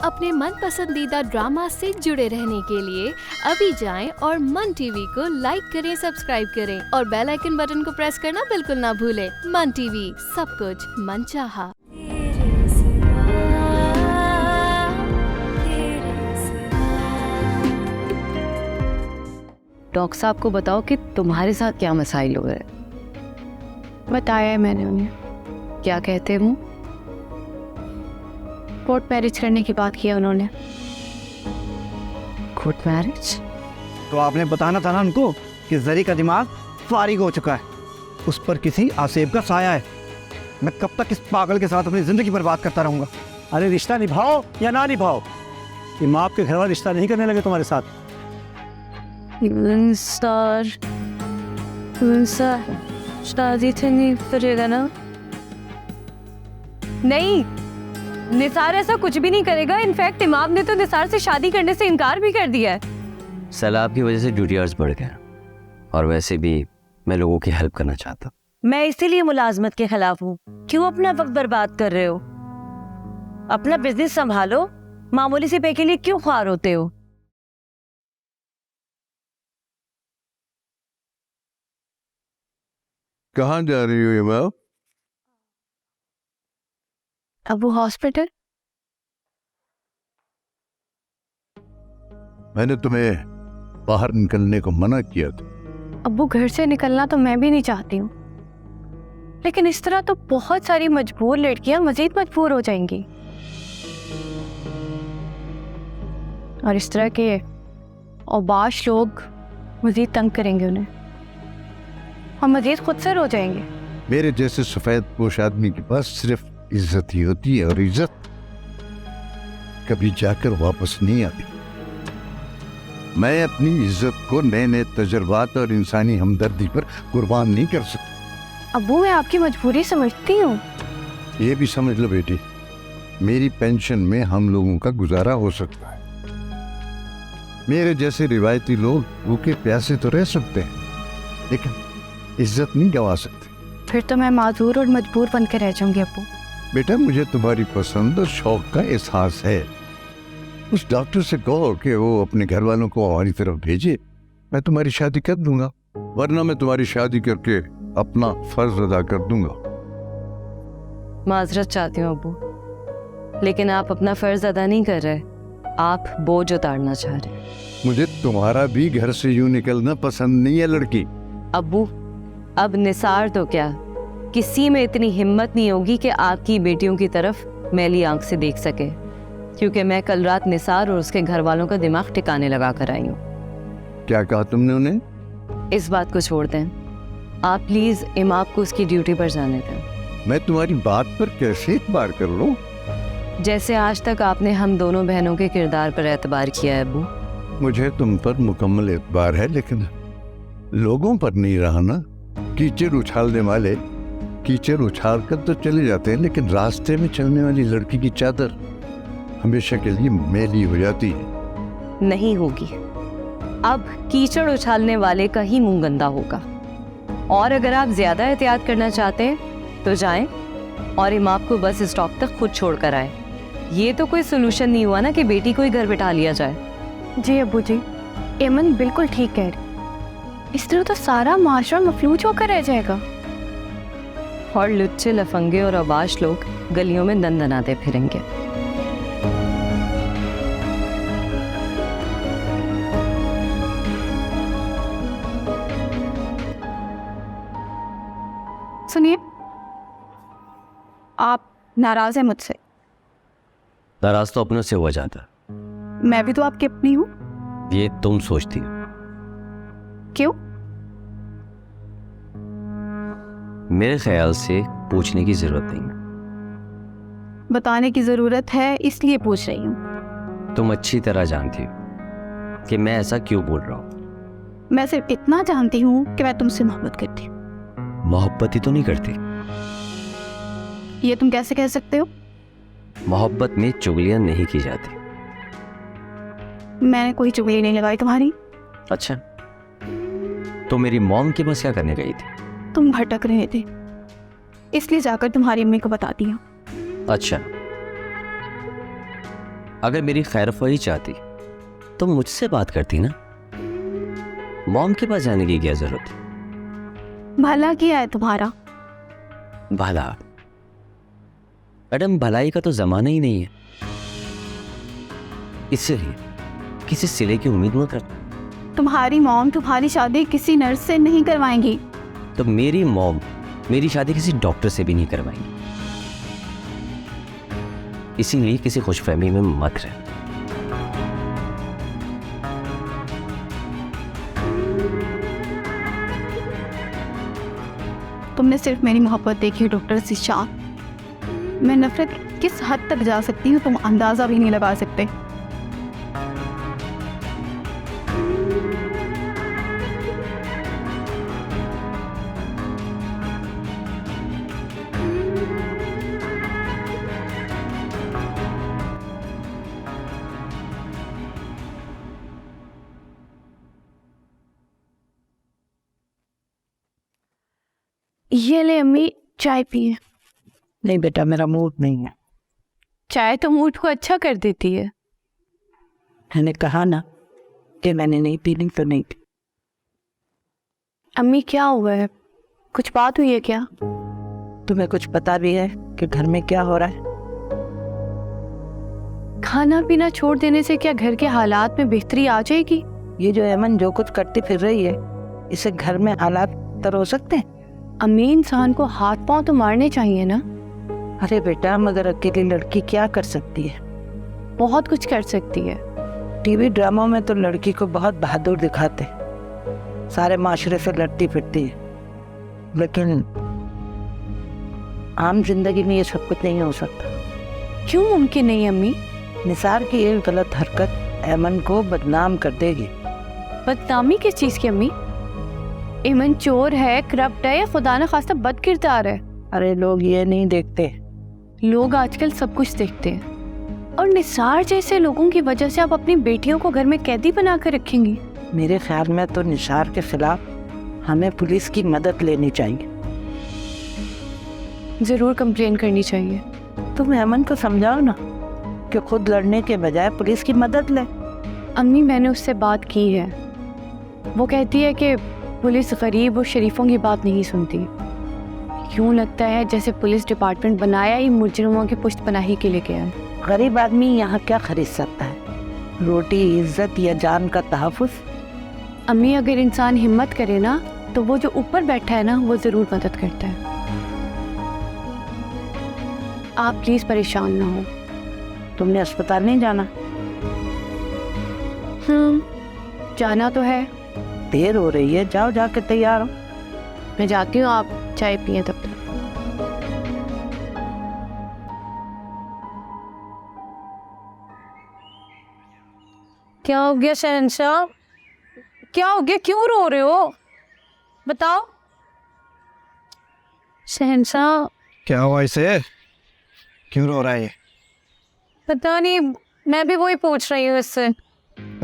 अपने मन पसंदीदा ड्रामा से जुड़े रहने के लिए अभी जाएं और मन टीवी को लाइक करें, सब्सक्राइब करें और बेल आइकन बटन को प्रेस करना बिल्कुल ना भूलें। मन टीवी, सब कुछ मनचाहा। डॉक्टर साहब को बताओ कि तुम्हारे साथ क्या मसाइल हो रहे हैं। बताया है मैंने उन्हें। क्या कहते हूँ? कोर्ट मैरिज करने की बात किया उन्होंने। Court marriage? तो आपने बताना था ना उनको कि जरी का दिमाग फारिग हो चुका है, उस पर किसी आसेब का साया है। मैं कब तक इस पागल के साथ अपनी जिंदगी बर्बाद करता रहूंगा। अरे रिश्ता निभाओ या ना निभाओ, ये माँ आपके घर वाला रिश्ता नहीं करने लगे तुम्हारे साथ। शादी तो नहीं करेगा ना? नहीं, निसार ऐसा कुछ भी नहीं करेगा। इनफैक्ट इमाम ने तो निसार से शादी करने से इनकार भी कर दिया है। सैलाब की वजह से ड्यूटी आवर्स बढ़ गए और वैसे भी मैं लोगों की हेल्प करना चाहता हूँ। मैं इसीलिए मुलाजमत के खिलाफ हूँ। क्यों अपना वक्त बर्बाद कर रहे हो? अपना बिजनेस संभालो, मामूली से पे के लिए क्यों ख्वार होते हो? कहाँ जा रही हो इमाम? अब वो हॉस्पिटल। मैंने तुम्हें बाहर निकलने को मना किया था। अब्बू, घर से निकलना तो मैं भी नहीं चाहती हूँ, लेकिन इस तरह तो बहुत सारी मजबूर लड़कियां मजीद मजबूर हो जाएंगी और इस तरह के औबाश लोग मजीद तंग करेंगे उन्हें और मजीद खुदसर हो जाएंगे। मेरे जैसे सफेद पोश आदमी के पास सिर्फ इज्जत ही होती है और इज्जत कभी जाकर वापस नहीं आती। मैं अपनी इज्जत को नए नए तजुर्बात और इंसानी हमदर्दी पर कुर्बान नहीं कर सकता। अब्बू, मैं आपकी मजबूरी समझती हूँ। ये भी समझ लो बेटी, मेरी पेंशन में हम लोगों का गुजारा हो सकता है। मेरे जैसे रिवायती लोग भूखे प्यासे तो रह सकते हैं, लेकिन इज्जत नहीं गंवा सकते। फिर तो मैं माजूर और मजबूर बन के रह जाऊंगी अब्बू। बेटा, मुझे तुम्हारी पसंद और शौक का एहसास है। उस डॉक्टर से कहो कि वो अपने घर वालों को हमारी तरफ भेजे, मैं तुम्हारी शादी कर दूंगा, वरना मैं तुम्हारी शादी करके अपना फर्ज अदा कर दूंगा। माजरत चाहती हूँ अब्बू, लेकिन आप अपना फर्ज अदा नहीं कर रहे, आप बोझ उतारना चाह रहे हैं। मुझे तुम्हारा भी घर से यूं निकलना पसंद नहीं है लड़की। अब्बू, अब निसार तो क्या, किसी में इतनी हिम्मत नहीं होगी कि आपकी बेटियों की तरफ मैली आंख से देख सके, क्योंकि मैं कल रात निसार और उसके घर वालों का दिमाग ठिकाने लगा कर आई हूँ। क्या कहा तुमने उन्हें? इस बात को छोड़ दें, आप प्लीज इमाम को उसकी ड्यूटी पर जाने दें। मैं तुम्हारी बात पर कैसे इतबार कर लूं? जैसे आज तक आपने हम दोनों बहनों के किरदार पर एतबार किया है अब्बू। मुझे तुम पर मुकम्मल एतबार है, लेकिन लोगों पर नहीं रहा ना। कीचड़ उछालने वाले कीचड़ उछाल कर तो चले जाते हैं, लेकिन रास्ते में चलने वाली लड़की की चादर हमेशा के लिए मैली हो जाती है। नहीं होगी, अब कीचड़ उछालने वाले का ही मुंह गंदा होगा। और अगर आप ज्यादा एहतियात करना चाहते हैं तो जाएं और इमाम को बस स्टॉप तक खुद छोड़ कर आए। ये तो कोई सोल्यूशन नहीं हुआ ना कि बेटी को ही घर बिठा लिया जाए। जी अब्बू जी, एमन बिल्कुल ठीक कह रही। इस तरह तो सारा माशरा मफलूज होकर रह जाएगा और लुच्चे लफंगे और अबाश लोग गलियों में दंदनाते फिरेंगे। सुनिए, आप नाराज हैं मुझसे? नाराज तो अपनों से हुआ जाता, मैं भी तो आपकी अपनी हूँ। ये तुम सोचती हो। क्यों? मेरे ख्याल से पूछने की जरूरत नहीं। बताने की जरूरत है, इसलिए पूछ रही हूँ। तुम अच्छी तरह जानती हो कि मैं ऐसा क्यों बोल रहा हूँ। मैं सिर्फ इतना जानती हूँ कि मैं तुमसे मोहब्बत करती हूँ। मोहब्बत ही तो नहीं करती। ये तुम कैसे कह सकते हो? मोहब्बत में चुगलियां नहीं की जाती। मैंने कोई चुगली नहीं लगाई तुम्हारी। अच्छा, तो मेरी मॉम के पास क्या करने गई थी? तुम भटक रहे थे, इसलिए जाकर तुम्हारी अम्मी को बता दिया। अच्छा, अगर मेरी खैरख्वाही चाहती तो मुझसे बात करती ना, मॉम के पास जाने की क्या जरूरत है? भला किया है तुम्हारा। भला? मैडम, भलाई का तो जमाना ही नहीं है, इसलिए किसी सिले की उम्मीद मत कर। तुम्हारी मॉम तुम्हारी शादी किसी नर्स से नहीं करवाएंगी। तो मेरी मॉम मेरी शादी किसी डॉक्टर से भी नहीं करवाएंगी, इसीलिए किसी खुशफहमी में मत रहे। तुमने सिर्फ मेरी मोहब्बत देखी डॉक्टर ज़ीशान। मैं नफरत किस हद तक जा सकती हूँ तुम अंदाज़ा भी नहीं लगा सकते। ये ले अम्मी, चाय पिए। नहीं बेटा, मेरा मूड नहीं है। चाय तो मूड को अच्छा कर देती है। मैंने कहा ना कि मैंने नहीं पीनी तो नहीं पी। अम्मी क्या हुआ है? कुछ बात हुई है क्या? तुम्हें कुछ पता भी है कि घर में क्या हो रहा है? खाना पीना छोड़ देने से क्या घर के हालात में बेहतरी आ जाएगी? ये जो अमन जो कुछ करती फिर रही है, इससे घर में हालात बेहतर हो सकते हैं? अम्मी, इंसान को हाथ पांव तो मारने चाहिए ना। अरे बेटा, मगर अकेली लड़की क्या कर सकती है? बहुत कुछ कर सकती है। टीवी ड्रामों में तो लड़की को बहुत बहादुर दिखाते, सारे माशरे से लड़ती फिरती है, लेकिन आम जिंदगी में ये सब कुछ नहीं हो सकता। क्यों मुमकिन नहीं अम्मी? निसार की एक गलत हरकत ऐमन को बदनाम कर देगी। बदनामी किस चीज की अम्मी? ऐमन चोर है, करप्ट है या खुदा न खास्ता बद किरदार है? अरे लोग ये नहीं देखते। लोग आजकल सब कुछ देखते हैं, और निसार जैसे लोगों की वजह से आप अपनी बेटियों को घर में कैदी बना कर रखेंगी। मेरे ख्याल में तो निसार के खिलाफ हमें पुलिस की मदद लेनी चाहिए। जरूर कंप्लेन करनी चाहिए। तुम ऐमन को समझाओ ना कि खुद लड़ने के बजाय पुलिस की मदद ले। अम्मी, मैंने उससे बात की है। वो कहती है कि पुलिस गरीब और शरीफों की बात नहीं सुनती। यूँ लगता है जैसे पुलिस डिपार्टमेंट बनाया ही मुजरिमों की पुष्ट पनाही के लिए गया है। गरीब आदमी यहाँ क्या खरीद सकता है? रोटी, इज्जत या जान का तहफ़्फ़ुज़? अम्मी, अगर इंसान हिम्मत करे ना तो वो जो ऊपर बैठा है ना वो ज़रूर मदद करता है। आप प्लीज़ परेशान ना हो। तुमने अस्पताल नहीं जाना? जाना तो है। देर हो रही है, जाओ जाके तैयार हो। मैं जाती हूँ, आप चाय पिए तब तक। क्या हो गया शहंशाह? क्या हो गया, क्यों रो रहे हो? बताओ शहंशाह। क्या हुआ इसे? क्यों रो रहा है ये? पता नहीं, मैं भी वही पूछ रही हूँ इससे।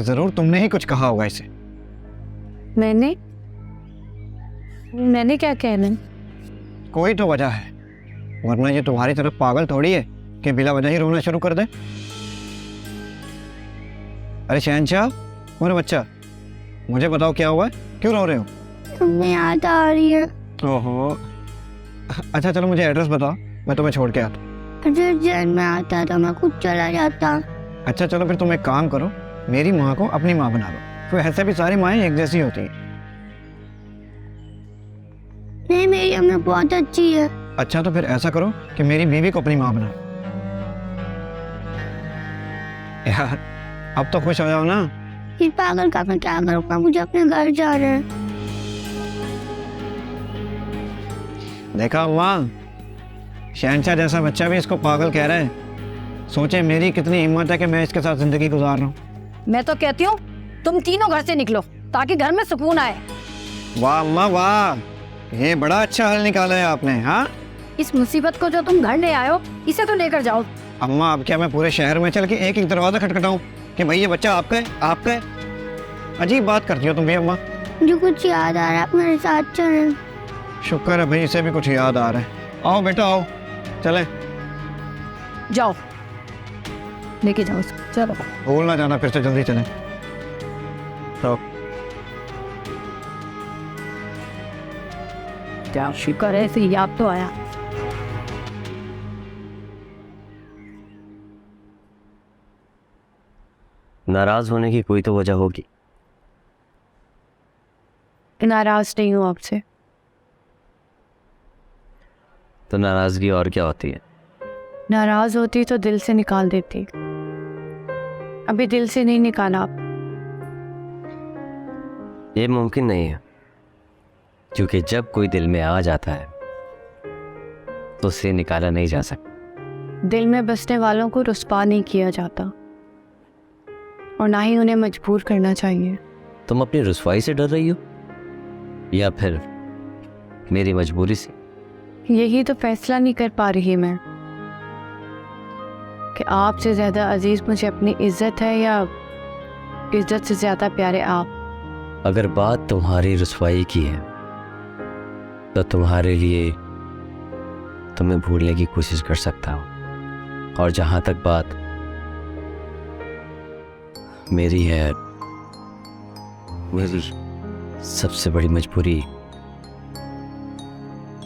जरूर तुमने ही कुछ कहा होगा इसे। मैंने क्या कहना? कोई तो वजह है, वरना ये तुम्हारी तरफ पागल थोड़ी है कि बिला वजह ही रोना शुरू कर दे। अरे शहंशाह, मेरा बच्चा, मुझे बताओ क्या हुआ है, क्यों रो रहे हो? तुम्हें याद आ रही है। ओहो, अच्छा चलो मुझे एड्रेस बताओ, मैं तुम्हें छोड़ के आता। अगर जेल में आता तो मैं खुद चला जाता। अच्छा चलो फिर तुम एक काम करो, मेरी माँ को अपनी माँ बना लो, फिर ऐसे भी सारी माएँ एक जैसी होती हैं। नहीं, मेरी अम्मी बहुत अच्छी है। अच्छा तो फिर ऐसा करो कि मेरी बीवी को अपनी माँ बना लो। यार अब तो खुश हो जाओ ना। इस पागल का मैं क्या करूँगा, मुझे अपने घर जाना है। देखा माँ, शहंशाह जैसा बच्चा भी इसको पागल कह रहा है। सोचे मेरी कितनी हिम्मत है कि मैं इसके साथ जिंदगी गुजार रहा हूँ। मैं तो कहती हूँ तुम तीनों घर से निकलो ताकि घर में सुकून आए। वाह अम्मा वाह, ये बड़ा अच्छा हल निकाला है आपने। हाँ, इस मुसीबत को जो तुम घर ले आए हो इसे तो लेकर जाओ। अम्मा अब क्या मैं पूरे शहर में चल के एक एक दरवाजा खटखटाऊं कि भाई ये बच्चा आपका है, आपका है? अजीब बात करती हो तुम भी अम्मा। मुझे कुछ याद आ रहा है, आप मेरे साथ चलें। शुक्र है भाई, इसे भी कुछ याद आ रहा है। आओ बेटा आओ, चले। जाओ लेके जाओ उसको। चलो भूल ना जाना, फिर से जल्दी चलें। तो क्या शुक्र है ऐसे याद तो आया। नाराज होने की कोई तो वजह होगी। नाराज नहीं हूँ आपसे। तो नाराजगी और क्या होती है? नाराज होती तो दिल से निकाल देती, अभी दिल से नहीं निकाला आप। ये मुमकिन नहीं है, क्योंकि जब कोई दिल में आ जाता है तो उसे निकाला नहीं जा सकता। दिल में बसने वालों को रुस्वा नहीं किया जाता और ना ही उन्हें मजबूर करना चाहिए। तुम अपनी रुसवाई से डर रही हो या फिर मेरी मजबूरी से? यही तो फैसला नहीं कर पा रही मैं कि आपसे ज़्यादा अजीज मुझे अपनी इज्जत है या इज्जत से ज़्यादा प्यारे आप। अगर बात तुम्हारी रुसवाई की है तो तुम्हारे लिए तुम्हें भूलने की कोशिश कर सकता हूँ, और जहाँ तक बात मेरी है, मेरी सबसे बड़ी मजबूरी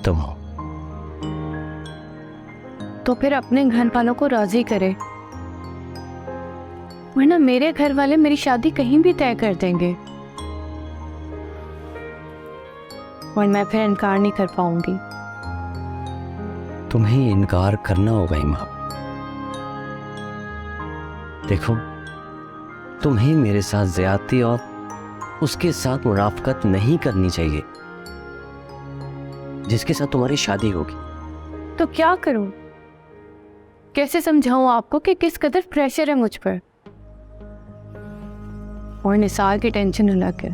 तुम हो। तो फिर अपने घर वालों को राजी करे, वरना मेरे घर वाले मेरी शादी कहीं भी तय कर देंगे और मैं फिर इनकार नहीं कर पाऊंगी। तुम्हें इनकार करना होगा इमाम। देखो, तुम्हें मेरे साथ ज्यादती और उसके साथ मुनाफकत नहीं करनी चाहिए जिसके साथ तुम्हारी शादी होगी। तो क्या करूं? कैसे समझाऊं आपको कि किस कदर प्रेशर है मुझ पर? और निसार की टेंशन अलग है।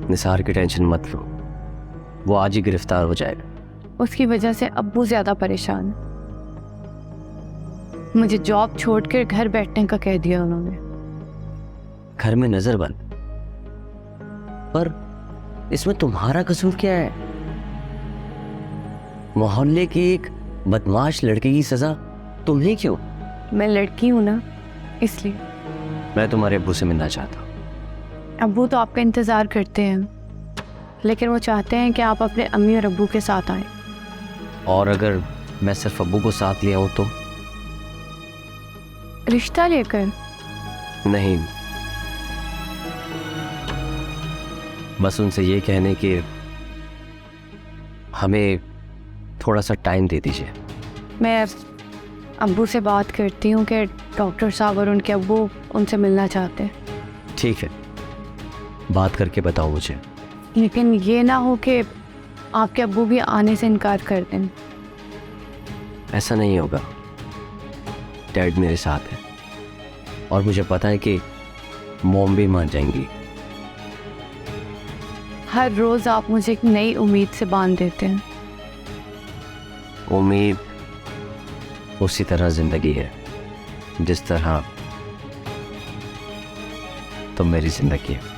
निसार की टेंशन मत लो, वो आज ही गिरफ्तार हो जाएगा। उसकी वजह से अब्बू ज्यादा परेशान है। मुझे जॉब छोड़कर घर बैठने का कह दिया उन्होंने। घर में नजर बंद, पर इसमें तुम्हारा कसूर क्या है? मोहल्ले की एक बदमाश लड़के की सजा तुम्हें क्यों? मैं लड़की हूं ना, इसलिए। मैं तुम्हारे अब्बू से मिलना चाहता हूँ। अब्बू तो आपका इंतजार करते हैं, लेकिन वो चाहते हैं कि आप अपने अम्मी और अब्बू के साथ आएं। और अगर मैं सिर्फ अब्बू को साथ ले आऊं तो? रिश्ता लेकर? नहीं, बस उनसे ये कहने कि हमें थोड़ा सा टाइम दे दीजिए। मैं अब्बू से बात करती हूँ कि डॉक्टर साहब और उनके अब्बू उनसे मिलना चाहते हैं। ठीक है, बात करके बताओ मुझे। लेकिन ये ना हो कि आपके अब्बू भी आने से इनकार कर दें। ऐसा नहीं होगा, डैड मेरे साथ है और मुझे पता है कि मॉम भी मान जाएंगी। हर रोज़ आप मुझे एक नई उम्मीद से बांध देते हैं। उम्मीद उसी तरह जिंदगी है जिस तरह तुम मेरी जिंदगी है।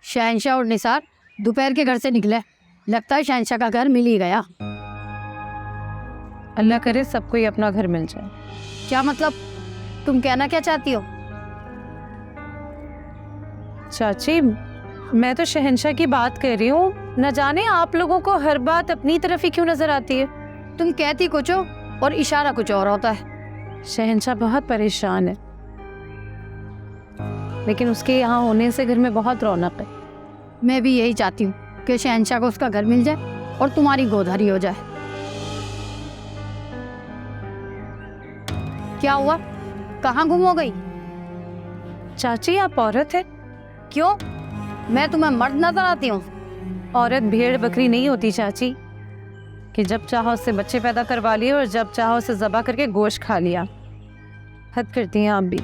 शहंशाह और निसार दोपहर के घर से निकले, लगता है शहंशाह का घर मिल ही गया। अल्लाह करे सबको ही अपना घर मिल जाए। क्या मतलब? तुम कहना क्या चाहती हो? चाची, मैं तो शहंशाह की बात कर रही हूँ। न जाने आप लोगों को हर बात अपनी तरफ ही क्यों नजर आती है। तुम कहती कुछ हो और इशारा कुछ और होता है। शहंशाह बहुत परेशान है, लेकिन उसके यहाँ होने से घर में बहुत रौनक है। मैं भी यही चाहती हूँ कि शहंशाह को उसका घर मिल जाए और तुम्हारी गोदहरी हो जाए। क्या हुआ? कहाँ गुम हो गई? चाची, आप औरत है। क्यों? मैं तुम्हें मर्द नजर आती हूँ? औरत भेड़ बकरी नहीं होती चाची कि जब चाहो उससे बच्चे पैदा करवा लिए और जब चाहो उसे ज़बा करके गोश्त खा लिया। हद करती हैं आप भी।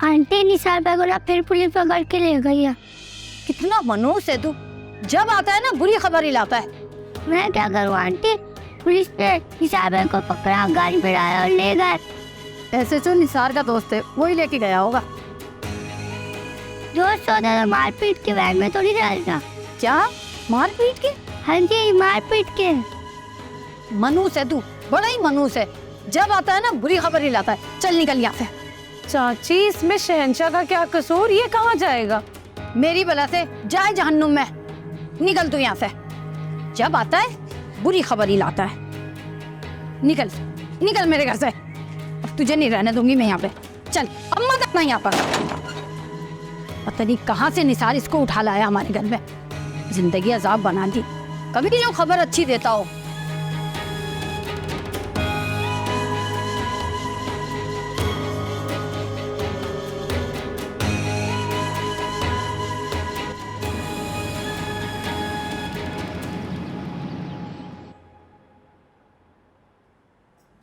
आंटी, निसार बेगुला फिर पुलिस पकड़ के ले गई है। कितना मनूस है तू, जब आता है ना बुरी खबर ही लाता है। मैं क्या करूँ आंटी, पुलिस ने निसार भाई को पकड़ा, गाड़ी में आया और ले गए। ऐसे जो निसार का दोस्त है वही लेके गया होगा। दोस्त होता तो मारपीट के वैन में थोड़ी डालता। क्या मारपीट के? हाँ जी, मारपीट के। मनूस है तू, बड़ा ही मनूस है। जब आता है ना बुरी खबर ही लाता है। चल निकल यहाँ से। चाची इसमें शहंशाह का क्या कसूर, ये कहाँ जाएगा? मेरी बला से जाए जहन्नुम में। निकल तू यहाँ से। जब आता है बुरी खबर ही लाता है। निकल निकल मेरे घर से। अब तुझे नहीं रहने दूंगी मैं यहाँ पे। चल अब मत आना यहाँ पर। पता नहीं कहाँ से निसार इसको उठा लाया हमारे घर में। जिंदगी अजाब बना दी। कभी जो खबर अच्छी देता हो।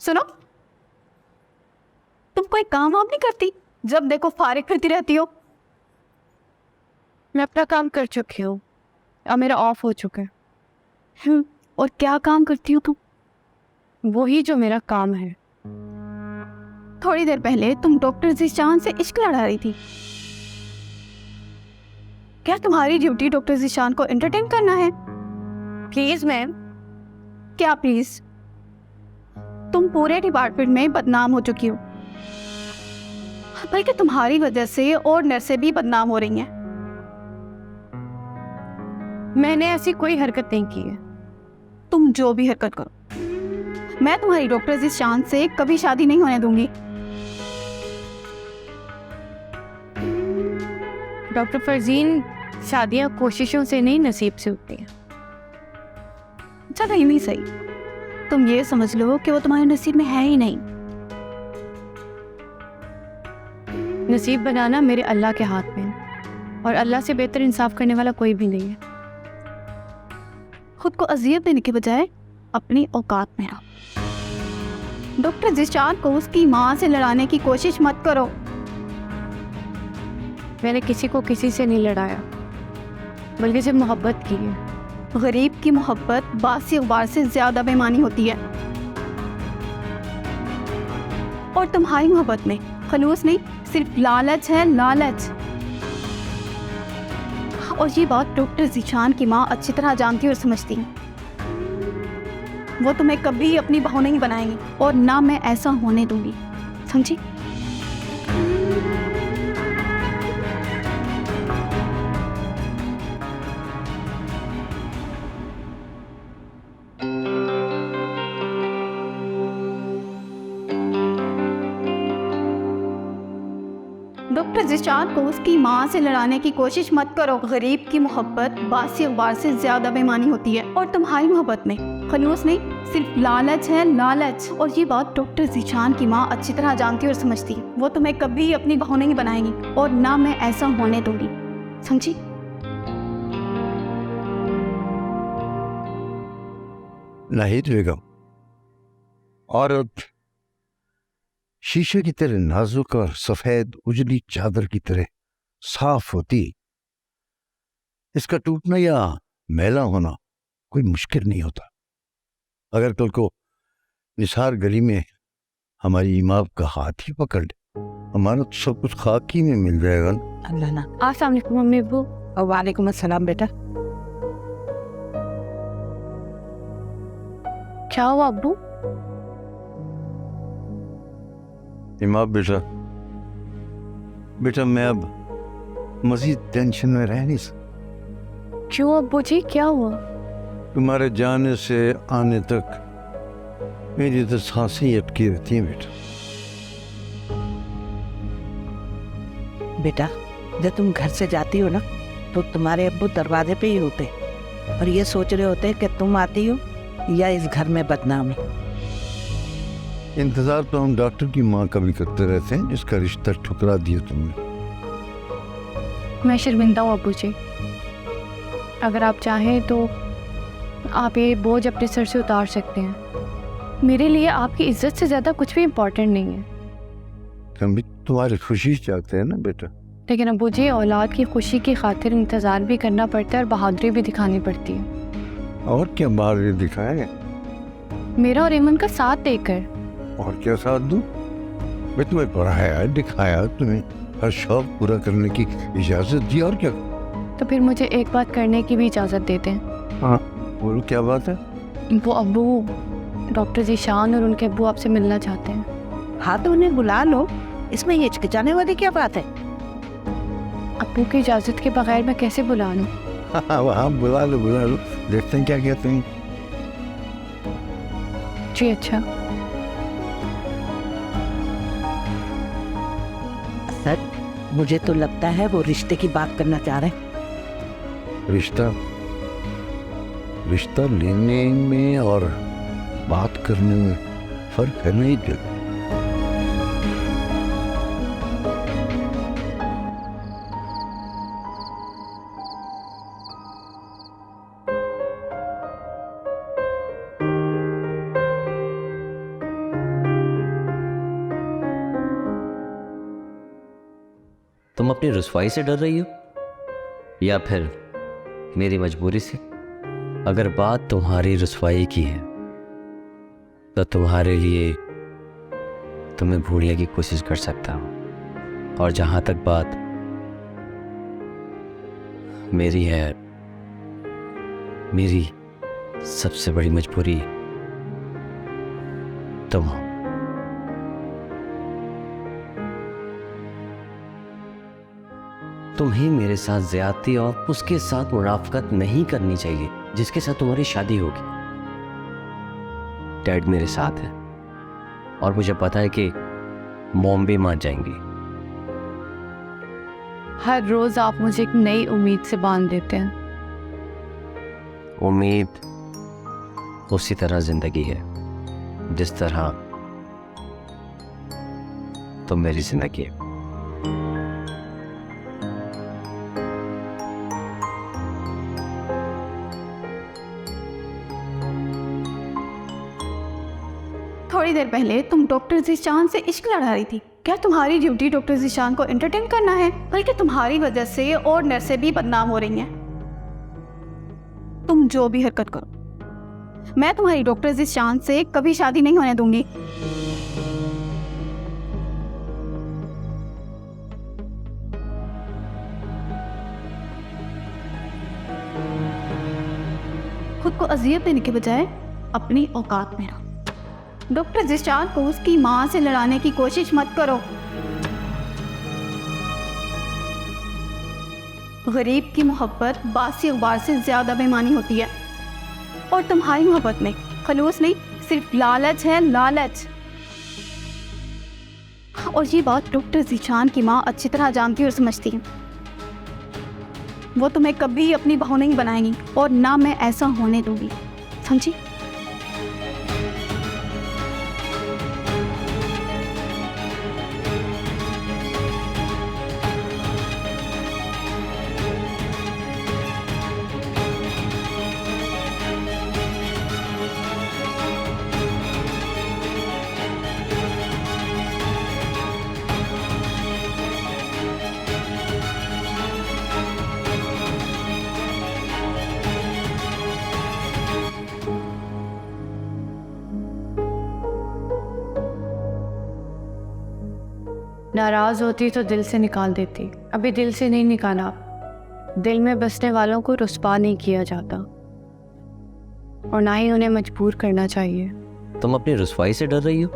सुनो, तुम कोई काम वाम नहीं करती? जब देखो फारिग फिरती रहती हो। मैं अपना काम कर चुकी हूँ, अब मेरा ऑफ हो चुका है। और क्या काम करती हो तुम? वही जो मेरा काम है। थोड़ी देर पहले तुम डॉक्टर ज़ीशान से इश्क लड़ा रही थी। क्या तुम्हारी ड्यूटी डॉक्टर ज़ीशान को एंटरटेन करना है? Please ma'am. क्या प्लीज? तुम पूरे डिपार्टमेंट में बदनाम हो चुकी हो, बल्कि तुम्हारी वजह से और नर्सें भी बदनाम हो रही हैं। मैंने ऐसी कोई हरकत नहीं की है। तुम जो भी हरकत करो, मैं तुम्हारी डॉक्टर ज़ीशान से कभी शादी नहीं होने दूंगी। डॉक्टर फरजीन, शादियां कोशिशों से नहीं नसीब से होती हैं। चलो ये नहीं सही, तुम ये समझ लो कि वो तुम्हारे नसीब में है ही नहीं। नसीब बनाना मेरे अल्लाह के हाथ में है, और अल्लाह से बेहतर इंसाफ करने वाला कोई भी नहीं है। खुद को अजियत देने के बजाय अपनी औकात में आओ। डॉक्टर ज़ीशान को उसकी माँ से लड़ाने की कोशिश मत करो। मैंने किसी को किसी से नहीं लड़ाया, बल्कि सिर्फ मोहब्बत की है। गरीब की मोहब्बत बासी अखबार से ज्यादा बेईमानी होती है। और तुम्हारी मोहब्बत में खलूस नहीं, सिर्फ लालच है, लालच। और ये बात डॉक्टर ज़ीशान की माँ अच्छी तरह जानती और समझती है। वो तुम्हें कभी अपनी बहू नहीं बनाएंगी, और ना मैं ऐसा होने दूंगी, समझी? डॉक्टर ज़ीशान को उसकी माँ से लड़ाने की कोशिश मत करो। गरीब की मोहब्बत बासी अखबार से ज्यादा बेईमानी होती है। और तुम्हारी मोहब्बत में खलूस नहीं, सिर्फ लालच है, लालच। और ये बात डॉक्टर ज़ीशान की माँ अच्छी तरह जानती और समझती है। वो तुम्हें कभी अपनी बहू नहीं बनाएगी, और ना मैं ऐसा होने दूंगी, समझी? नाहिद बेगम, औरत शीशे की तरह नाजुक और सफेद उजली चादर की तरह साफ होती। इसका टूटना या मैला होना कोई मुश्किल नहीं होता। अगर कल को निसार गली में हमारी इमाम का हाथ ही पकड़ ले, हमारा तो सब कुछ खाकी में मिल जाएगा ना। अल्लाह ना। अस्सलाम वालेकुम मम्मी अब्बू। और वालेकुम अस्सलाम बेटा। क्या हुआ अब्बू? इमाम बेटा मैं अब मजीद टेंशन में रह नहीं सकता। क्यों अब्बू जी, क्या हुआ? तुम्हारे जाने से आने तक मेरी तो सांसें अटकी रहती हैं बेटा। बेटा जब तुम घर से जाती हो ना, तो तुम्हारे अब्बू दरवाजे पे ही होते और ये सोच रहे होते कि तुम आती हो या इस घर में बदनामी। इंतजार तो हम डॉक्टर की माँ का भी करते रहते हैं, जिसका रिश्ता ठुकरा दिया तुमने। मैं शर्मिंदा हूँ अब्बू जी। अगर आप चाहें तो आप ये बोझ अपने सर से उतार सकते हैं। मेरे लिए आपकी इज्जत से ज़्यादा कुछ भी इम्पोर्टेंट नहीं है। हम भी तुम्हारी खुशी चाहते हैं ना बेटा। लेकिन अब्बू जी, औलाद की खुशी की खातिर इंतज़ार भी करना पड़ता है और बहादुरी भी दिखानी पड़ती है। और क्या बहादुरी दिखाएंगे? मेरा और एमन का साथ देकर। और क्या साथ दूं? मैं तुम्हें पढ़ाया दिखाया, तुम्हें हर शौक पूरा करने की इजाजत दी, और क्या? तो फिर मुझे एक बात करने की भी इजाज़त देते हैं। हाँ बोलो, क्या बात है? वो अब्बू, डॉक्टर जीशान और उनके अब्बू आपसे मिलना चाहते हैं। हाँ तो उन्हें बुला लो, इसमें हिचकिचाने वाली क्या बात है? अब्बू की इजाज़त के बगैर मैं कैसे बुला लूँ? हाँ बुला लो बुला लो, देखते हैं क्या कहते हैं। जी अच्छा। सर, मुझे तो लगता है वो रिश्ते की बात करना चाह रहे हैं। रिश्ता लेने में और बात करने में फर्क है नहीं क्या? तुम अपनी रुसवाई से डर रही हो या फिर मेरी मजबूरी से? अगर बात तुम्हारी रुसवाई की है तो तुम्हारे लिए तुम्हें भूलने की कोशिश कर सकता हूं, और जहां तक बात मेरी है, मेरी सबसे बड़ी मजबूरी तुम हो। तुम्हें मेरे साथ ज्यादती और उसके साथ मुनाफकत नहीं करनी चाहिए जिसके साथ तुम्हारी शादी होगी। डैड मेरे साथ है और मुझे पता है कि मॉम भी मान जाएंगी। हर रोज़ आप मुझे एक नई उम्मीद से बांध देते हैं। उम्मीद उसी तरह जिंदगी है जिस तरह तुम मेरी जिंदगी है। थोड़ी देर पहले तुम डॉक्टर जीशान से इश्क लड़ा रही थी। क्या तुम्हारी ड्यूटी डॉक्टर जीशान को एंटरटेन करना है? बल्कि तुम्हारी वजह से और नर्सें भी बदनाम हो रही हैं। तुम जो भी हरकत करो, मैं तुम्हारी डॉक्टर जीशान से कभी शादी नहीं होने दूंगी। खुद को अजियत देने के बजाय अपनी औकात में रहो। डॉक्टर जीशान को उसकी माँ से लड़ाने की कोशिश मत करो। गरीब की मोहब्बत बासी अखबार से ज्यादा बेईमानी होती है, और तुम्हारी मोहब्बत में खलूस नहीं, सिर्फ लालच है, लालच। और ये बात डॉक्टर जीशान की माँ अच्छी तरह जानती और समझती है। वो तुम्हें कभी अपनी बहू नहीं बनाएंगी और ना मैं ऐसा होने दूंगी, समझी? नाराज़ होती तो दिल से निकाल देती। अभी दिल से नहीं निकाला। दिल में बसने वालों को रुस्वा नहीं किया जाता, और ना ही उन्हें मजबूर करना चाहिए। तुम अपनी रुसवाई से डर रही हो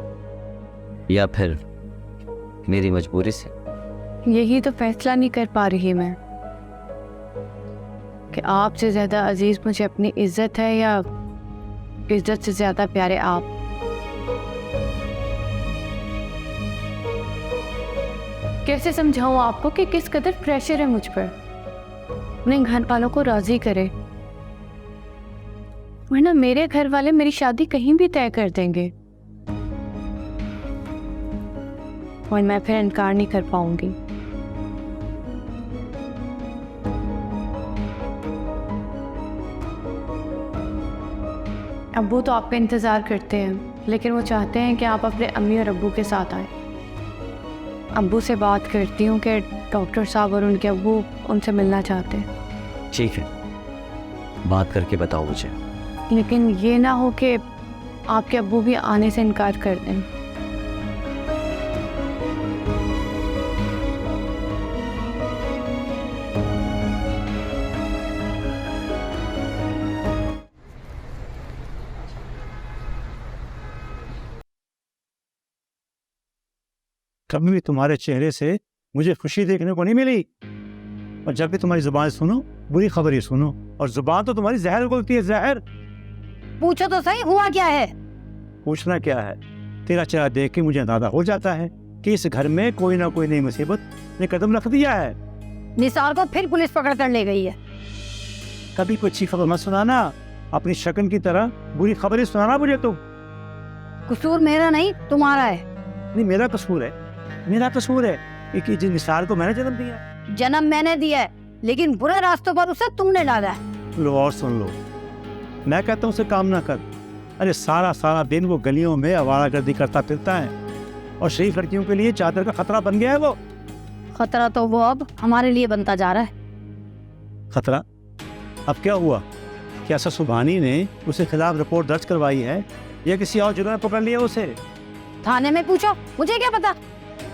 या फिर मेरी मजबूरी से? यही तो फैसला नहीं कर पा रही मैं कि आपसे ज़्यादा अजीज़ मुझे अपनी इज्जत है या इज्जत से ज़्यादा प्यारे आप। कैसे समझाऊं आपको कि किस कदर प्रेशर है मुझ पर? अपने घर वालों को राज़ी करे, वरना मेरे घर वाले मेरी शादी कहीं भी तय कर देंगे और मैं फिर इनकार नहीं कर पाऊंगी। अब्बू तो आपका इंतज़ार करते हैं, लेकिन वो चाहते हैं कि आप अपने अम्मी और अब्बू के साथ आए। अब्बू से बात करती हूँ कि डॉक्टर साहब और उनके अब्बू उनसे मिलना चाहते हैं। ठीक है, बात करके बताओ मुझे। लेकिन ये ना हो कि आपके अब्बू भी आने से इनकार कर दें। कभी भी तुम्हारे चेहरे से मुझे खुशी देखने को नहीं मिली, और जब भी तुम्हारी जुबान सुनो बुरी खबर ही सुनो, और जुबान तो तुम्हारी जहर बोलती है, जहर। पूछो तो सही, हुआ क्या है? पूछना क्या है, तेरा चेहरा देख के मुझे अंदाजा हो जाता है कि इस घर में कोई ना कोई नई मुसीबत ने कदम रख दिया है। निसार को फिर पुलिस पकड़ कर ले गई है। कभी कोई अच्छी खबर मत सुनाना, अपनी शकन की तरह बुरी खबरें सुनाना मुझे तुम। कसूर मेरा नहीं तुम्हारा है। नहीं, मेरा कसूर है, मेरा कसूर है कि जिस निसार को मैंने जन्म दिया। जन्म मैंने दिया है, लेकिन बुरे रास्तों पर उसे तुमने डाला है। लो और सुन लो, मैं कहता हूँ उसे काम ना कर। अरे सारा सारा दिन वो गलियों में आवारागर्दी करता फिरता है, और शरीफ लड़कियों के लिए चादर का खतरा बन गया है वो। खतरा तो वो अब हमारे लिए बनता जा रहा है। खतरा? अब क्या हुआ? क्या सुभानी ने उसके खिलाफ रिपोर्ट दर्ज करवाई है या किसी और जुर्म में पकड़ लिया उसे? थाने में पूछो, मुझे क्या पता।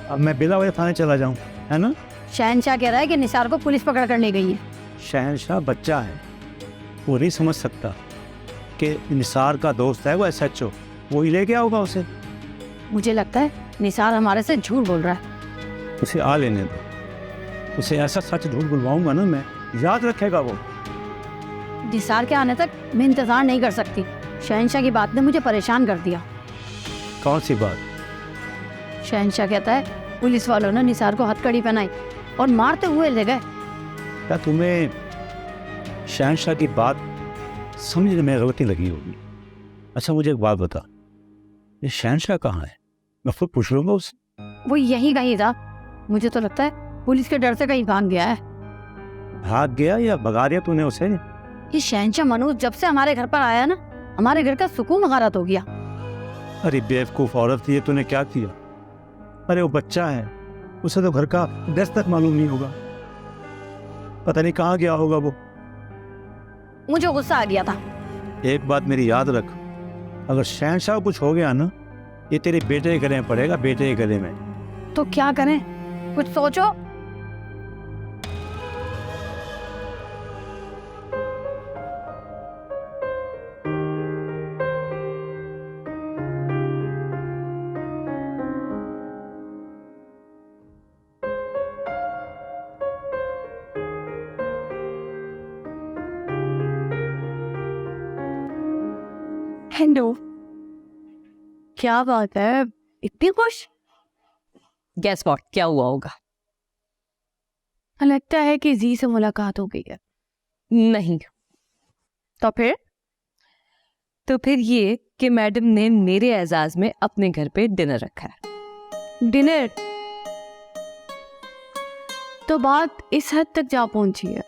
अब मैं बिला वजह थाने चला जाऊं, है ना? शहनशाह कह रहा है कि निसार को पुलिस पकड़ कर ले गई है। शहनशाह बच्चा है, वो नहीं समझ सकता कि निसार का दोस्त है वो SHO, वो ही ले गया होगा उसे। मुझे लगता है निसार हमारे से झूठ बोल रहा है। उसे आ लेने दो, उसे ऐसा सच झूठ बुलवाऊंगा ना मैं, याद रखेगा वो। निसार के आने तक मैं इंतजार नहीं कर सकती। शहनशाह की बात ने मुझे परेशान कर दिया। कौन सी बात? शहनशाह कहता है पुलिस वालों ने निसार को हथकड़ी पहनाई और मारते हुए ले गए। क्या तुम्हें शहनशाह की बात समझने में गलती लगी होगी? अच्छा मुझे एक बात बता, ये शहनशाह कहाँ है? मैं खुद पूछ लूंगा उससे। वो यही कहीं था। मुझे तो लगता है पुलिस के डर से कहीं भाग गया है। भाग गया या भगा दिया तूने उसे? ये शहनशाह मनोज जब से हमारे घर पर आया ना, हमारे घर का सुकून गारत हो गया। अरे बेवकूफ औरत, ये तूने क्या किया? अरे वो बच्चा है, उसे तो घर का एड्रेस तक मालूम नहीं होगा, पता नहीं कहाँ गया होगा वो। मुझे गुस्सा आ गया था। एक बात मेरी याद रख, अगर शहनशाह को कुछ हो गया ना, ये तेरे बेटे के गले में पड़ेगा, बेटे के गले में। तो क्या करें, कुछ सोचो। हेलो, क्या बात है, इतनी खुश? गेस व्हाट, क्या हुआ होगा? लगता है कि जी से मुलाकात हो गई है। नहीं तो फिर? तो फिर ये कि मैडम ने मेरे एजाज में अपने घर पे डिनर रखा है। डिनर? तो बात इस हद तक जा पहुंची है।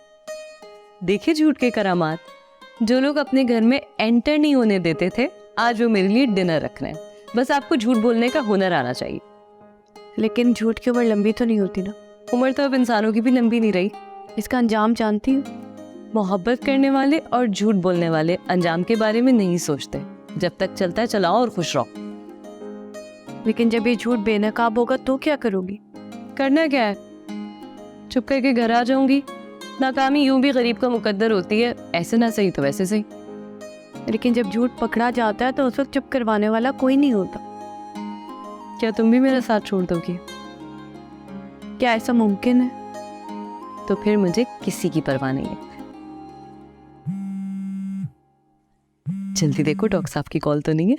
देखिए झूठ के करामात, जो लोग अपने घर में एंटर नहीं होने देते थे, आज वो मेरे लिए डिनर रख रहे हैं। बस आपको झूठ बोलने का हुनर आना चाहिए। लेकिन झूठ की उम्र लंबी तो नहीं होती ना। उम्र तो अब इंसानों की भी लंबी नहीं रही। इसका अंजाम जानती हूँ। मोहब्बत करने वाले और झूठ बोलने वाले अंजाम के बारे में नहीं सोचते। जब तक चलता है चलाओ और खुश रहो। लेकिन जब ये झूठ बेनकाब होगा तो क्या करोगी? करना क्या है, चुप करके घर आ जाऊंगी। नाकामी यूं भी गरीब का मुकद्दर होती है, ऐसे ना सही तो वैसे सही। लेकिन जब झूठ पकड़ा जाता है तो उस वक्त चुप करवाने वाला कोई नहीं होता। क्या तुम भी मेरा साथ छोड़ दोगी? क्या ऐसा मुमकिन है? तो फिर मुझे किसी की परवाह नहीं है। जल्दी देखो डॉक्टर साहब की कॉल तो नहीं है।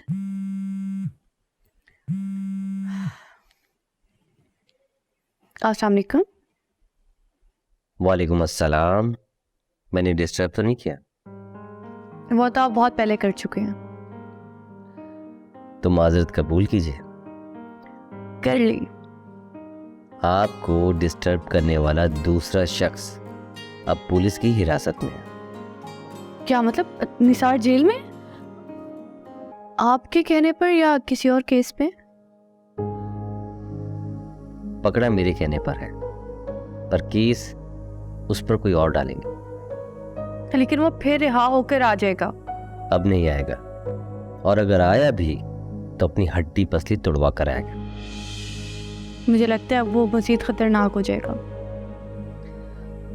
अस्सलाम वालेकुम। वालेकुम अस्सलाम। मैंने डिस्टर्ब तो नहीं किया? वो तो आप बहुत पहले कर चुके हैं। तो माजरत कबूल कीजिए। कर ली। आपको डिस्टर्ब करने वाला दूसरा शख्स अब पुलिस की हिरासत में है। क्या मतलब? निसार जेल में? आपके कहने पर या किसी और केस पे? पकड़ा मेरे कहने पर है, पर केस उस पर कोई और डालेंगे। लेकिन वो फिर रिहा होकर आ जाएगा। अब नहीं आएगा, और अगर आया भी तो अपनी हड्डी पसली तोड़वा कर आएगा। मुझे लगता है अब वो मज़ीद ख़तरनाक हो जाएगा।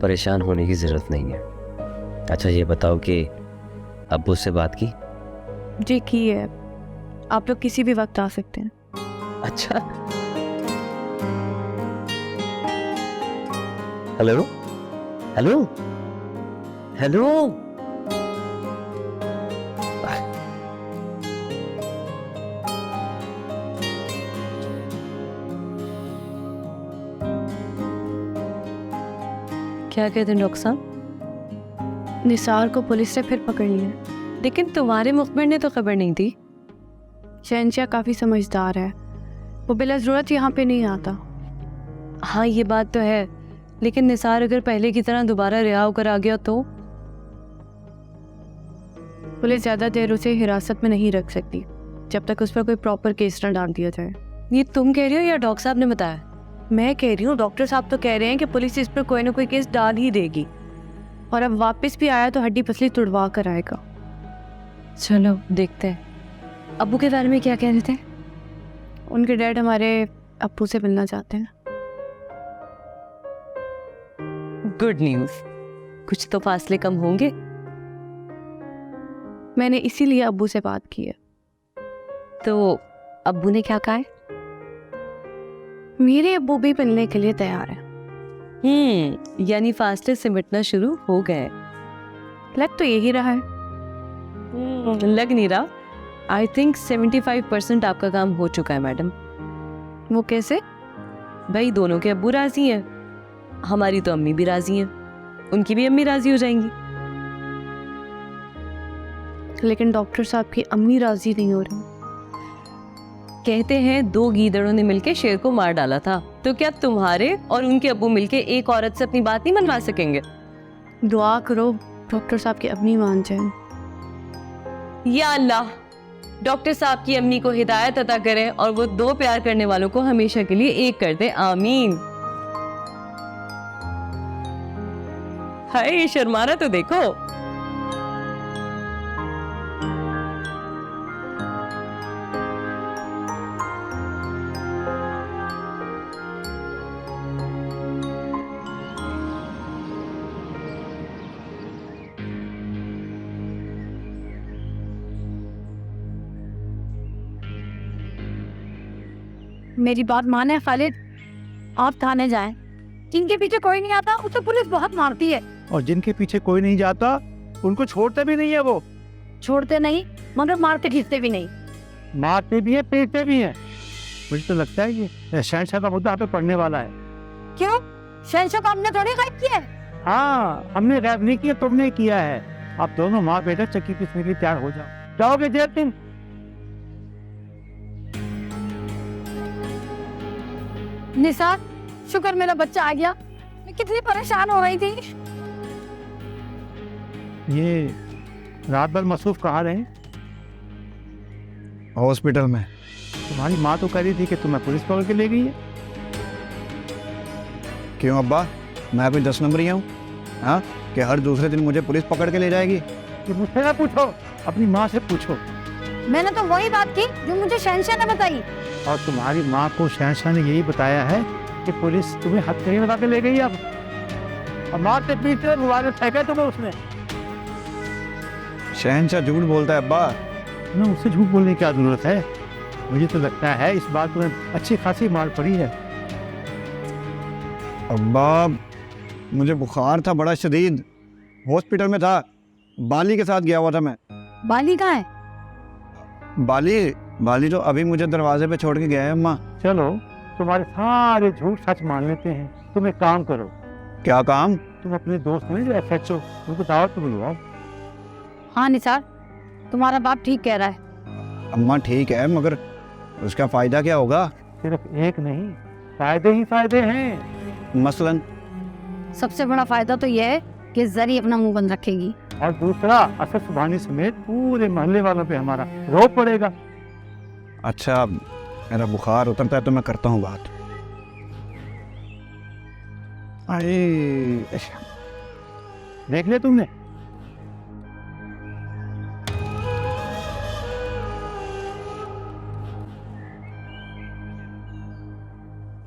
परेशान होने की ज़रूरत नहीं है। अच्छा ये बताओ कि अब्बू से बात की? जी की है, आप लोग किसी भी वक्त आ सकते हैं। अच्छा, हेलो हेलो हेलो, क्या कहते हैं डॉक्टर साहब? निसार को पुलिस ने फिर पकड़ लिया, लेकिन तुम्हारे मुखबिर ने तो खबर नहीं दी। शहंशाह काफ़ी समझदार है, वो बिला ज़रूरत यहाँ पे नहीं आता। हाँ ये बात तो है, लेकिन निसार अगर पहले की तरह दोबारा रिहा होकर आ गया तो? पुलिस ज़्यादा देर उसे हिरासत में नहीं रख सकती जब तक उस पर कोई प्रॉपर केस न डाल दिया जाए। ये तुम कह रही हो या डॉक्टर साहब ने बताया? मैं कह रही हूँ, डॉक्टर साहब तो कह रहे हैं कि पुलिस इस पर कोई ना कोई केस डाल ही देगी, और अब वापस भी आया तो हड्डी पसली तुड़वा कर आएगा। चलो देखते हैं। अब्बू के बारे में क्या कह रहे थे? उनके डैड हमारे अब्बू से मिलना चाहते हैं। गुड न्यूज़, कुछ तो फासले कम होंगे। मैंने इसीलिए अब्बू से बात की है। तो अब्बू ने क्या कहा है? मेरे अब्बू भी मिलने के लिए तैयार हैं। यानी फासले सिमटना शुरू हो गए। लग तो यही रहा है। लग नहीं रहा। आई थिंक 75% आपका काम हो चुका है मैडम। वो कैसे? भाई दोनों के अब्बू राजी हैं, हमारी तो अम्मी भी राजी हैं, उनकी भी अम्मी राजी हो जाएंगी। लेकिन डॉक्टर साहब की अम्मी राजी नहीं हो रही। कहते हैं 2 गीदड़ों ने मिलके शेर को मार डाला था, तो क्या तुम्हारे और उनके अब्बू मिलके एक औरत से अपनी बात नहीं मनवा सकेंगे? दुआ करो डॉक्टर साहब की अम्मी मान जाए। या अल्लाह, डॉक्टर साहब की अम्मी को हिदायत अता करे और वो 2 प्यार करने वालों को हमेशा के लिए एक कर दे। आमीन। हाय शर्माना तो देखो। मेरी बात माने खालिद, आप थाने जाएं। जिनके पीछे कोई नहीं आता उसे पुलिस बहुत मारती है। और जिनके पीछे कोई नहीं जाता उनको छोड़ते भी नहीं है। वो छोड़ते नहीं मगर मारते खींचते भी नहीं। मारते भी है, पीटते भी है। मुझे तो लगता है ये शहंशाह का मुद्दा यहाँ पे पड़ने वाला है। क्यों? शहंशाह को हमने थोड़ी गायब किया है। हाँ, हमने गायब नहीं किया, तुमने किया है। आप दोनों माँ बेटा चक्की पीसने के लिए तैयार हो जाओ। जाओगे जेल तुम? निसार, शुक्र मेरा बच्चा आ गया। मैं कितनी परेशान हो रही थी। ये रात भर मसरूफ कहाँ रहे? हॉस्पिटल में। तुम्हारी माँ तो कह रही थी कि तुम्हें पुलिस पकड़ के ले गई है। क्यों अब्बा, मैं कोई 10 नंबरी हूँ? हाँ, कि हर दूसरे दिन मुझे पुलिस पकड़ के ले जाएगी? कि मुझसे ना पूछो, अपनी माँ से पूछो। मैंने तो वही बात की जो मुझे शहंशाह ने बताई। और तुम्हारी माँ को शहंशाह ने यही बताया है कि पुलिस तुम्हें हथकड़ी लगा के ले गई। अब और मारते पीटते मोबाइल फेंका तुम्हें उसने। शहंशाह झूठ बोलता है अब्बा। ना उससे झूठ बोलने की क्या जरूरत है? मुझे तो लगता है इस बार तुम्हें अच्छी खासी मार पड़ी है। अब्बा, मुझे बुखार था बड़ा शदीद, हॉस्पिटल में था, बाली के साथ गया हुआ था मैं। बाली कहाँ है? बाली तो अभी मुझे दरवाजे पे छोड़ के गया है अम्मा। चलो तुम्हारे सारे झूठ सच मान लेते हैं। तुम एक काम करो। क्या काम? तुम अपने दोस्त हैं जो SHO, उनको दावत पे बुलवाओ। हाँ निसार, तुम्हारा बाप ठीक कह रहा है। अम्मा ठीक है, मगर उसका फायदा क्या होगा? सिर्फ एक नहीं, फायदे ही फायदे हैं। मसलन? सबसे बड़ा फायदा तो यह है कि जरी अपना मुंह बंद रखेगी, और दूसरा असद सुभानी समेत पूरे मोहल्ले वालों पे हमारा रोब पड़ेगा। अच्छा, मेरा बुखार उतरता है तो मैं करता हूँ बात। अरे देख ले तुमने।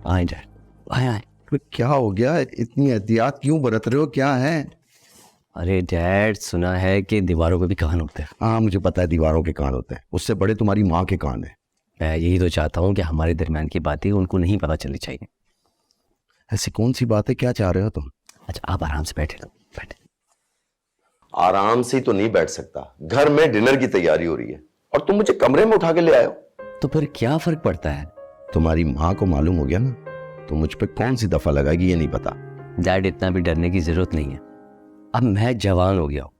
आए डैड, आए आए। तो क्या हो गया, इतनी एहतियात क्यों बरत रहे हो, क्या है? अरे डैड, सुना है कि दीवारों पे भी कान होते हैं। हाँ मुझे पता है दीवारों के कान होते हैं, उससे बड़े तुम्हारी माँ के कान है। मैं यही तो चाहता हूँ कि हमारे दरमियान की बातें उनको नहीं पता चलनी चाहिए। ऐसी कौन सी बात है, क्या चाह रहे हो तुम? अच्छा आप आराम से बैठे ना, बैठे। आराम से तो नहीं बैठ सकता, घर में डिनर की तैयारी हो रही है और तुम मुझे कमरे में उठा के ले आए हो। तो फिर क्या फर्क पड़ता है? तुम्हारी माँ को मालूम हो गया ना तो मुझ पे कौन सी दफा लगाएगी ये नहीं पता। डैड इतना भी डरने की जरूरत नहीं है, अब मैं जवान हो गया हूं।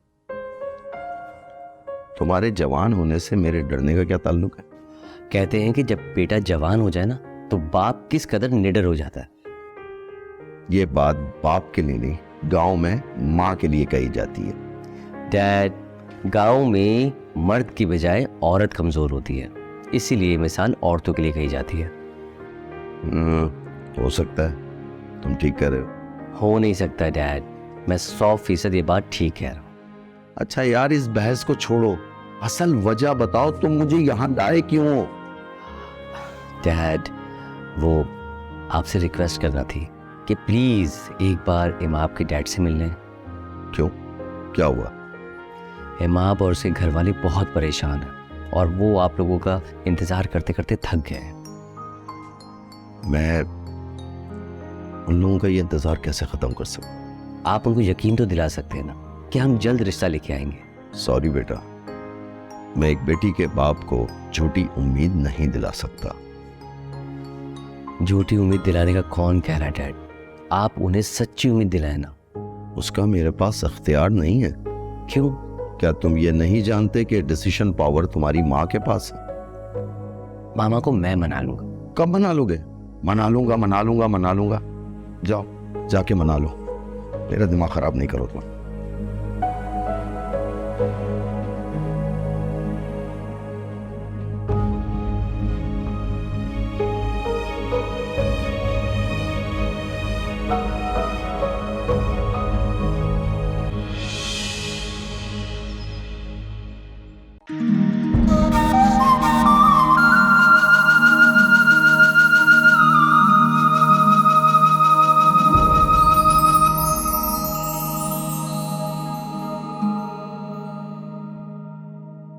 तुम्हारे जवान होने से मेरे डरने का क्या ताल्लुक है? कहते हैं कि जब बेटा जवान हो जाए ना तो बाप किस कदर निडर हो जाता है। ये बात बाप के लिए नहीं, गांव में माँ के लिए कही जाती है। डैड, गांव में मर्द की बजाय औरत कमजोर होती है, इसीलिए मिसाल औरतों के लिए कही जाती है। हो सकता है, तुम ठीक कह रहे हो नहीं सकता डैड, मैं 100% ये बात ठीक कह रहा हूँ। अच्छा यार इस बहस को छोड़ो, असल वजह बताओ, तुम मुझे यहाँ लाए क्यों? डैड, वो आपसे रिक्वेस्ट करना थी कि प्लीज एक बार इमाम के डैड से मिल लें। क्यों, क्या हुआ? इमाम और उसके घर वाले बहुत परेशान हैं और वो आप लोगों का इंतजार करते करते थक गए हैं। मैं उन लोगों का ये इंतजार कैसे खत्म कर सकूं? आप उनको यकीन तो दिला सकते हैं ना कि हम जल्द रिश्ता लेके आएंगे। सॉरी बेटा, मैं एक बेटी के बाप को झूठी उम्मीद नहीं दिला सकता। झूठी उम्मीद दिलाने का कौन कह रहा है डैड? आप उन्हें सच्ची उम्मीद दिलाए ना। उसका मेरे पास अख्तियार नहीं है। क्यों? क्या तुम ये नहीं जानते कि डिसीजन पावर तुम्हारी माँ के पास है? मामा को मैं मना लूंगा। कब मना लोगे? मना लूंगा। जाओ जाके मना लो, मेरा दिमाग खराब नहीं करो तुम।